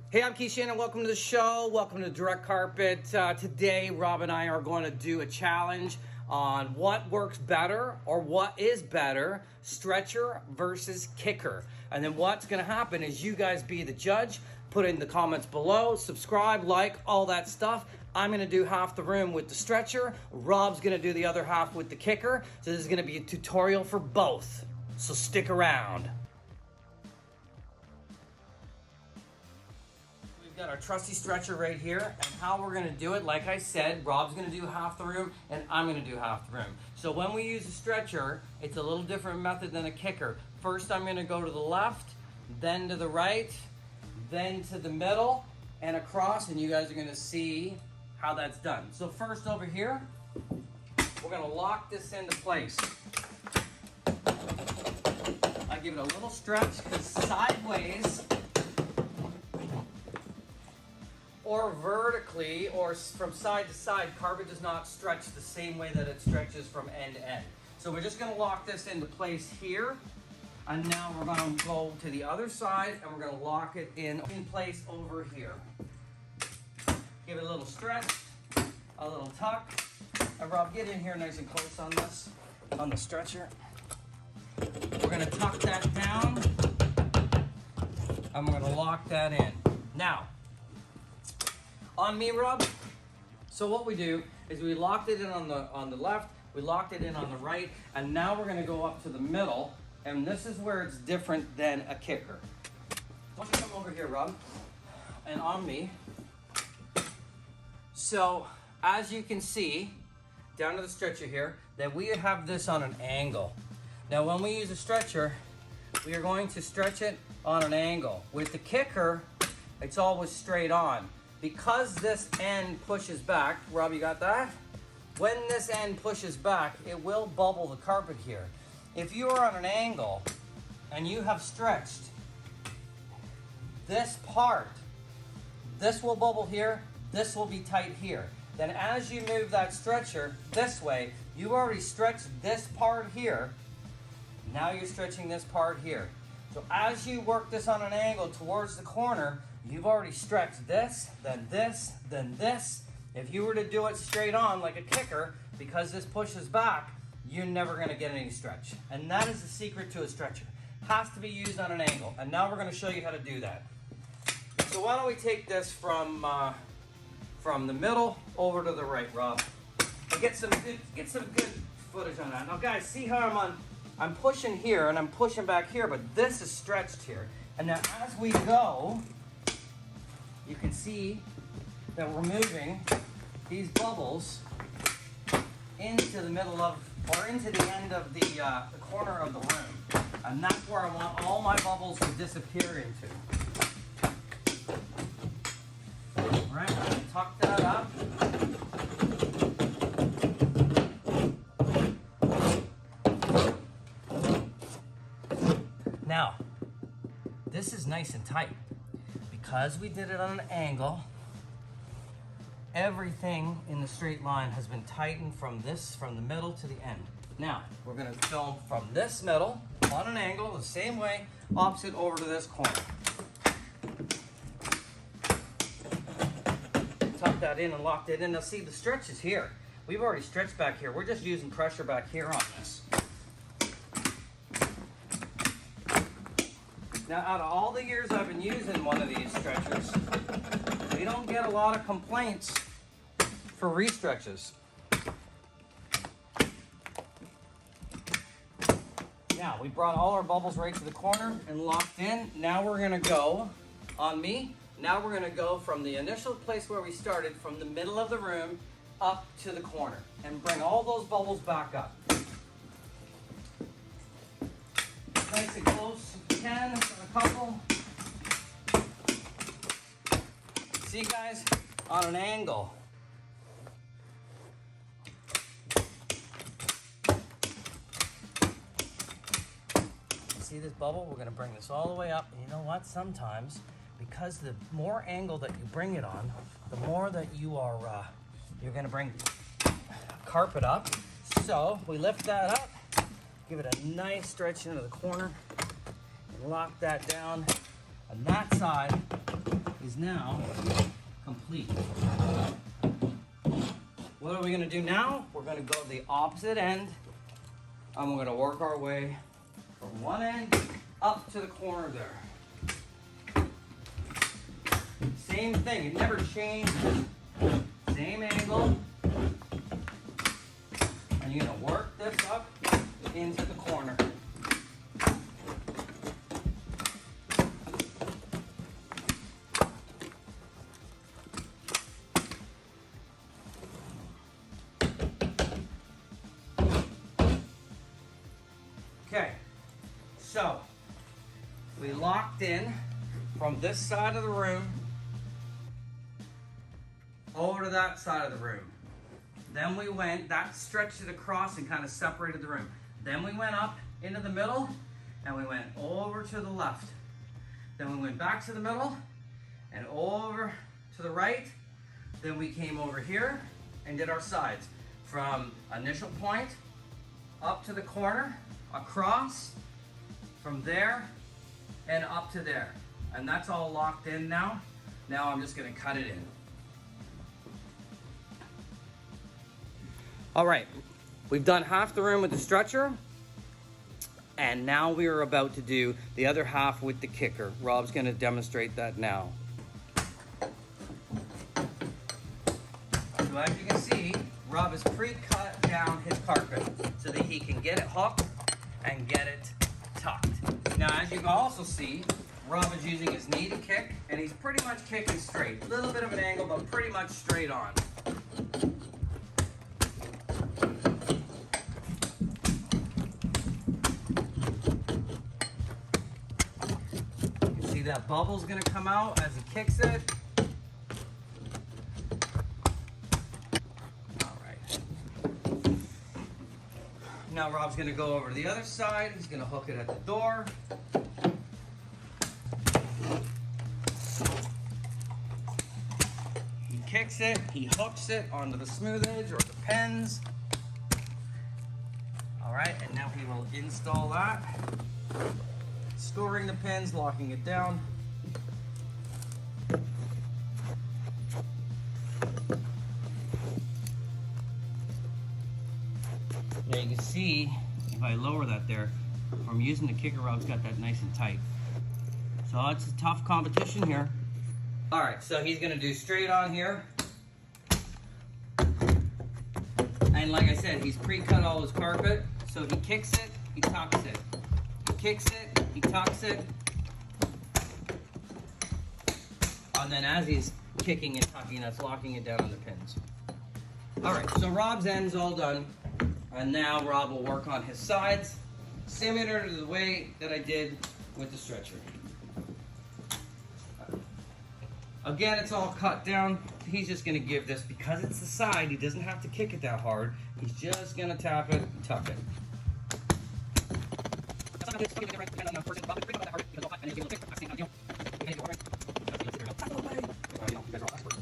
Hey, I'm Shannon. Welcome to the show. Welcome to Direct Carpet. Today, Rob and I are going to do a challenge on what works better or what is better, stretcher versus kicker. And then what's going to happen is you guys be the judge. Put in the comments below, subscribe, like, all that stuff. I'm going to do half the room with the stretcher. Rob's going to do the other half with the kicker. So this is going to be a tutorial for both. So stick around. We've got our trusty stretcher right here, and how we're going to do it, like I said, Rob's going to do half the room and I'm going to do half the room. So when we use a stretcher, it's a little different method than a kicker. First I'm going to go to the left, then to the right, then to the middle and across, and you guys are going to see how that's done. So first over here, we're going to lock this into place. I give it a little stretch because sideways or vertically or from side to side, carpet does not stretch the same way that it stretches from end to end. So we're just going to lock this into place here, and now we're going to go to the other side and we're going to lock it in place over here. Give it a little stretch, a little tuck. And Rob, get in here nice and close on this, on the stretcher. We're going to tuck that down and we're going to lock that in. Now, on me, Rob. So what we do is we locked it in on the left, we locked it in on the right, and now we're going to go up to the middle, and this is where it's different than a kicker. Why don't you come over here, Rob, and on me. So as you can see, down to the stretcher here, that we have this on an angle. Now when we use a stretcher, we are going to stretch it on an angle. With the kicker, it's always straight on. Because this end pushes back, Rob, you got that? When this end pushes back, it will bubble the carpet here. If you are on an angle and you have stretched this part, this will bubble here, this will be tight here. Then as you move that stretcher this way, you've already stretched this part here. Now you're stretching this part here. So as you work this on an angle towards the corner, you've already stretched this, then this, then this. If you were to do it straight on like a kicker, because this pushes back, you're never going to get any stretch. And that is the secret to a stretcher. Has to be used on an angle. And now we're going to show you how to do that. So why don't we take this from the middle over to the right, Rob, and get some good footage on that. Now guys, see how I'm pushing here and I'm pushing back here, but this is stretched here. And now as we go, you can see that we're moving these bubbles into the middle of, or into the end of the corner of the room. And that's where I want all my bubbles to disappear into. All right, I'm gonna tuck that up. Now, this is nice and tight. Because we did it on an angle, everything in the straight line has been tightened from the middle to the end. Now, we're going to film from this middle on an angle the same way, opposite over to this corner. Tuck that in and locked it in. Now see, the stretch is here. We've already stretched back here. We're just using pressure back here on this. Now, out of all the years I've been using one of these stretchers, we don't get a lot of complaints for restretches. Now, we brought all our bubbles right to the corner and locked in. Now we're gonna go, on me, now we're gonna go from the initial place where we started, from the middle of the room, up to the corner, and bring all those bubbles back up. Nice and close. 10, a couple. See guys, on an angle. See this bubble? We're going to bring this all the way up. And you know what? Sometimes, because the more angle that you bring it on, the more that you are, you're going to bring carpet up. So we lift that up, give it a nice stretch into the corner, and lock that down. On that side, is now complete. What are we gonna do now? We're gonna go to the opposite end, and we're gonna work our way from one end up to the corner there. Same thing, it never changes. Same angle. And you're gonna work this up into the corner. Okay, so we locked in from this side of the room over to that side of the room. Then we went, that stretched it across and kind of separated the room. Then we went up into the middle and we went over to the left. Then we went back to the middle and over to the right. Then we came over here and did our sides from initial point up to the corner, across, from there and up to there. And that's all locked in now. Now I'm just gonna cut it in. All right, we've done half the room with the stretcher, and now we are about to do the other half with the kicker. Rob's gonna demonstrate that now. So as you can see, Rob has pre-cut down his carpet so that he can get it hooked and get it tucked. Now, as you can also see, Rob is using his knee to kick, and he's pretty much kicking straight. A little bit of an angle, but pretty much straight on. That bubble's gonna come out as he kicks it. All right. Now Rob's gonna go over to the other side. He's gonna hook it at the door. He kicks it, he hooks it onto the smooth edge or the pins. All right, and now he will install that. Storing the pins, locking it down. Now you can see, if I lower that there, from using the kicker, Rob's got that nice and tight. So it's a tough competition here. All right, so he's gonna do straight on here. And like I said, he's pre-cut all his carpet. So he kicks it, he tucks it. He kicks it, he tucks it. And then as he's kicking and tucking, that's locking it down on the pins. All right, so Rob's end's all done. And now Rob will work on his sides, similar to the way that I did with the stretcher. Again, it's all cut down. He's just gonna give this, because it's the side, he doesn't have to kick it that hard. He's just gonna tap it and tuck it.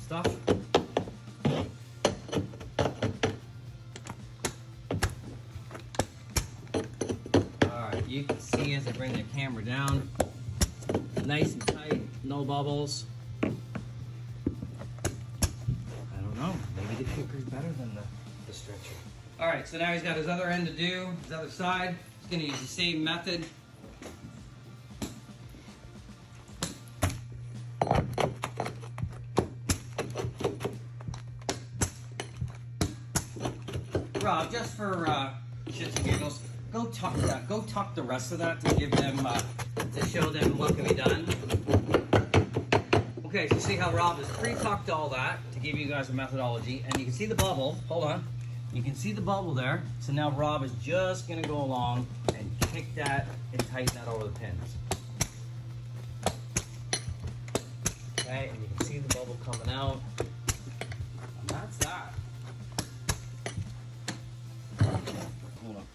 Stuff. Alright, you can see as I bring the camera down, nice and tight, no bubbles. I don't know, maybe the kicker's better than the stretcher. Alright, so now he's got his other end to do, his other side. He's going to use the same method. Rob, just for shits and giggles, go tuck that. Go tuck the rest of that to give them, to show them what can be done. Okay, so see how Rob has pre-tucked all that to give you guys a methodology, and you can see the bubble. Hold on. You can see the bubble there. So now Rob is just gonna go along and kick that and tighten that over the pins. Okay, and you can see the bubble coming out. And that's that. Hold on.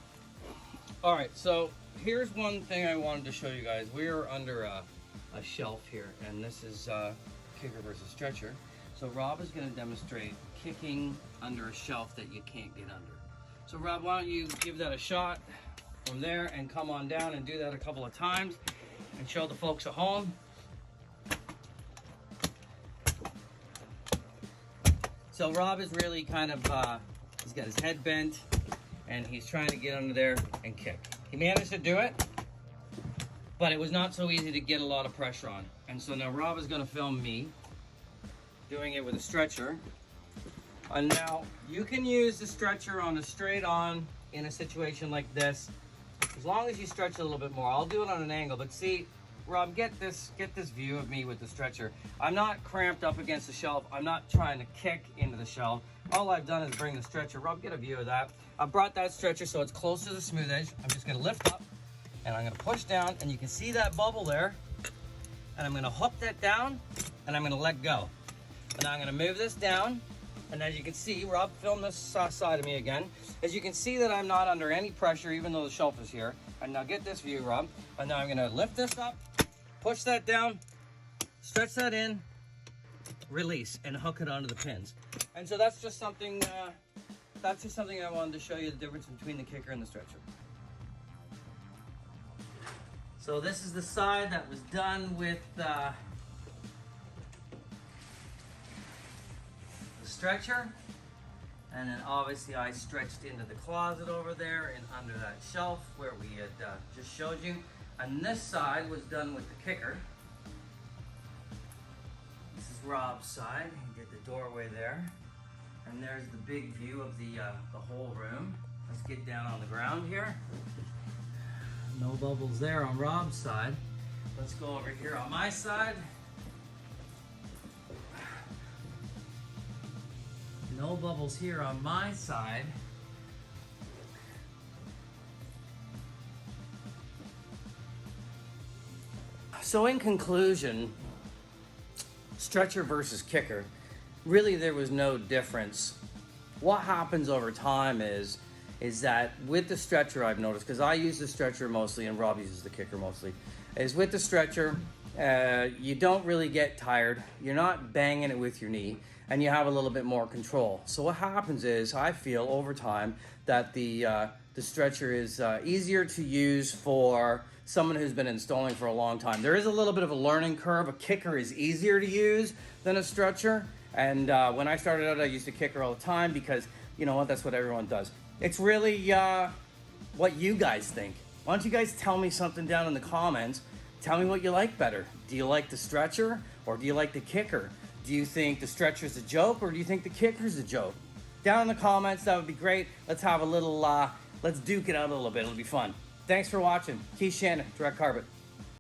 All right, so here's one thing I wanted to show you guys. We're under a shelf here, and this is kicker versus stretcher. So Rob is going to demonstrate kicking under a shelf that you can't get under. So Rob, why don't you give that a shot from there and come on down and do that a couple of times and show the folks at home. So Rob is really kind of, he's got his head bent and he's trying to get under there and kick. He managed to do it, but it was not so easy to get a lot of pressure on. And so now Rob is gonna film me doing it with a stretcher. And now you can use the stretcher on a straight on in a situation like this, as long as you stretch a little bit more. I'll do it on an angle, but see, Rob, get this view of me with the stretcher. I'm not cramped up against the shelf. I'm not trying to kick into the shelf. All I've done is bring the stretcher. Rob, get a view of that. I brought that stretcher so it's close to the smooth edge. I'm just gonna lift up and I'm gonna push down, and you can see that bubble there. And I'm gonna hook that down and I'm gonna let go. And now I'm gonna move this down. And as you can see, Rob, film this side of me again. As you can see that I'm not under any pressure, even though the shelf is here. And now get this view, Rob. And now I'm gonna lift this up, push that down, stretch that in, release, and hook it onto the pins. And so that's just something, I wanted to show you the difference between the kicker and the stretcher. So this is the side that was done with the stretcher, and then obviously I stretched into the closet over there and under that shelf where we had just showed you. And this side was done with the kicker. This is Rob's side. He did the doorway there, and there's the big view of the whole room. Let's get down on the ground here. No bubbles there on Rob's side. Let's go over here on my side. No bubbles here on my side. So in conclusion, stretcher versus kicker, really there was no difference. What happens over time is that with the stretcher, I've noticed, because I use the stretcher mostly and Rob uses the kicker mostly, is with the stretcher, you don't really get tired. You're not banging it with your knee, and you have a little bit more control. So what happens is, I feel over time that the stretcher is easier to use for someone who's been installing for a long time. There is a little bit of a learning curve. A kicker is easier to use than a stretcher. And when I started out, I used a kicker all the time because, you know what, that's what everyone does. It's really what you guys think. Why don't you guys tell me something down in the comments? Tell me what you like better. Do you like the stretcher or do you like the kicker? Do you think the stretcher's a joke or do you think the kicker's a joke? Down in the comments, that would be great. Let's have a little, let's duke it out a little bit. It'll be fun. Thanks for watching. Keith Shannon, Direct Carpet.